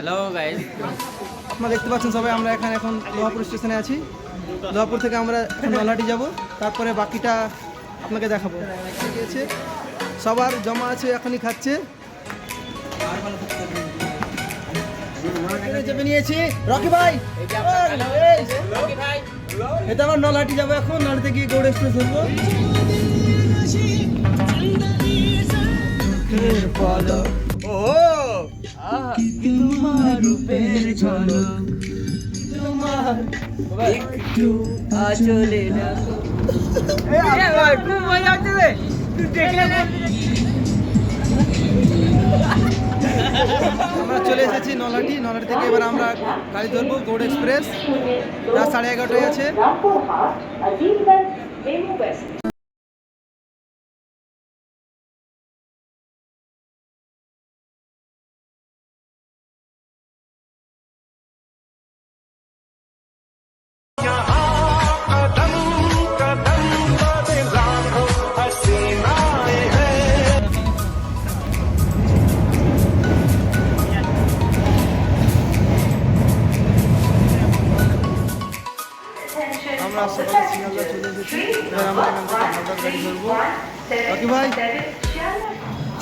Hello guys, আপনারা দেখতে পাচ্ছেন সবাই আমরা এখন লোহাপুর স্টেশনে আছি। লোহাপুর থেকে আমরা এখন নলহাটি যাব, তারপরে বাকিটা আপনাকে দেখাবো। গিয়েছে সবার জমা আছে, এখনই খাচ্ছে। চেপে নিয়েছি রকি ভাই, এটা আমার নলহাটি যাবো। এখন নলহাটিতে গিয়ে গৌড় এক্সপ্রেস ধরবো। তোমার রূপের ঝলক, তোমার একটু আঁচলে রাখো। খুব মজা হচ্ছে রে, তুই দেখলে আমরা চলে এসেছি নলহাটি। নলহাটি থেকে এবার আমরা গাড়ি ধরবো গৌড় এক্সপ্রেস। রাত 11:30 আছে। আমরা সকালে শিয়ালদা চলে এসেছি। এবার আমরা এখান থেকে হাওড়ার গাড়ি ধরবো। রকি ভাই,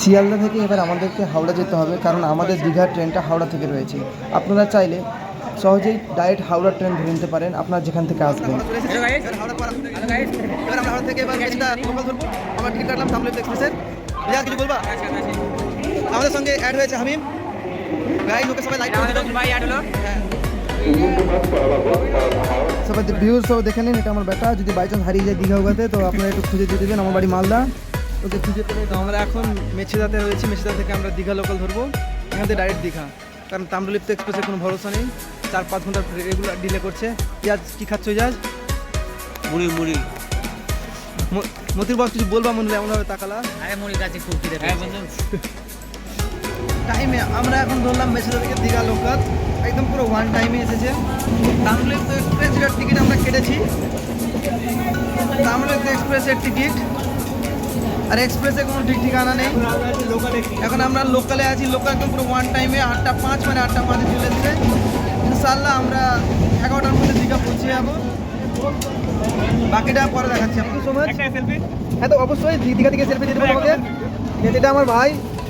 শিয়ালদা থেকে এবার আমাদেরকে হাওড়া যেতে হবে, কারণ আমাদের দীঘার ট্রেনটা হাওড়া থেকে রয়েছে। আপনারা চাইলে সহজেই ডাইরেক্ট হাওড়া ট্রেন ধরে নিতে পারেন আপনার যেখান থেকে আসবেন। আমরা টিকিট কাটলাম তামলিপ এক্সপ্রেসের। কিছু বলবা? আমাদের সঙ্গে অ্যাড হয়েছে হামিম। গাইস, ওকে সবাই লাইক করে দিন। ভাই অ্যাড হলো। হ্যাঁ, সবাই ভিউজ সব দেখে নিন। এটা আমার বেটা, যদি বাই চান্স হারিয়ে যায় দীঘা উগাতে তো আপনারা একটু খুঁজে দিয়ে দেবেন। আমার বাড়ি মালদা, ওকে খুঁজে পেলে। তো আমরা এখন মেছেদাতে রয়েছি। মেছেদা থেকে আমরা দীঘা লোকাল ধরবো, এখান থেকে ডাইরেক্ট দীঘা। কারণ তাম্রলিপ্ত এক্সপ্রেসের কোনো ভরসা নেই, 4-5 ঘন্টা রেগুলার ডিলে করছে। পেঁয়াজ কী খাচ্ছ পেঁয়াজ? মুড়ি মুড়ি। মতির বস কিছু বলবা মনে হলে এমনভাবে তাকালা। আরে মুড়ি কাছে খুব খিদে পেয়েছে। টাইমে আমরা এখন ধরলাম মেছেদা থেকে দীঘা লোকাল, একদম পুরো ওয়ান টাইমে এসেছে। তাম্রলিপ্ত এক্সপ্রেসের টিকিট আমরা কেটেছি, তাম্রলিপ্ত এক্সপ্রেসের টিকিট। আর এক্সপ্রেসে কোনো ঠিক ঠিকানা নেই। এখন আমরা লোকালে আছি। লোকাল একদম পুরো ওয়ান টাইমে 8:05 মানে 8:05 চলে এসেছে। ইনশাল্লাহ আমরা 11টার মধ্যে দীঘা পৌঁছে যাবো। বাকিটা পরে দেখাচ্ছি। আপনার সময় হ্যাঁ, তো অবশ্যই দীঘা থেকে সেলফি দিতে পারবো আমাদের। এটা আমার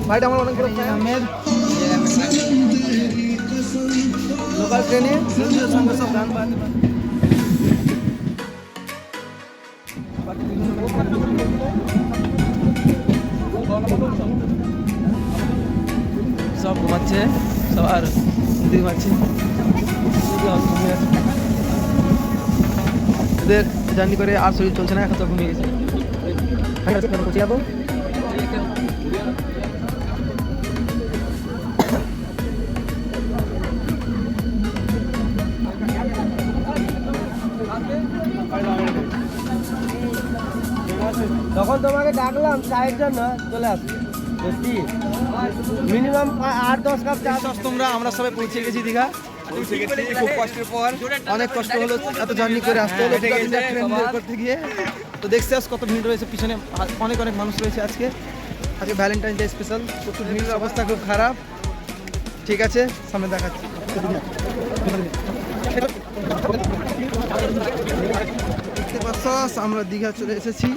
ভাইটা আমার অনেক বড় আহমেদ। লোকাল ট্রেনে সঙ্গে সব গান বাজতে পারে। সব ঘুমাচ্ছে, সব আর ঘুমাচ্ছে। এদের জার্নি করে আর শরীর চলছে না, এখন তো ঘুমিয়ে গেছে। পৌঁছে যাবো। তখন তোমাকে ডাকলাম চায়ের জন্য, চলে আসবে। সত্যি মিনিমাম 8-10 কাপ চা। তোমরা আমরা সবাই পৌঁছে গেছি দীঘা। খুব কষ্টের পর, অনেক কষ্ট হলো এত জার্নি করে আসতে হলো ট্রেন করতে গিয়ে। তো দেখতে আস কত ভিড় রয়েছে পিছনে, অনেক মানুষ রয়েছে। আজকে ভ্যালেন্টাইন ডে স্পেশাল, প্রচুর ভিড়ের অবস্থা খুব খারাপ। ঠিক আছে, সামনে দেখাচ্ছি। দেখতে পাচ্ছ আমরা দীঘা চলে এসেছি।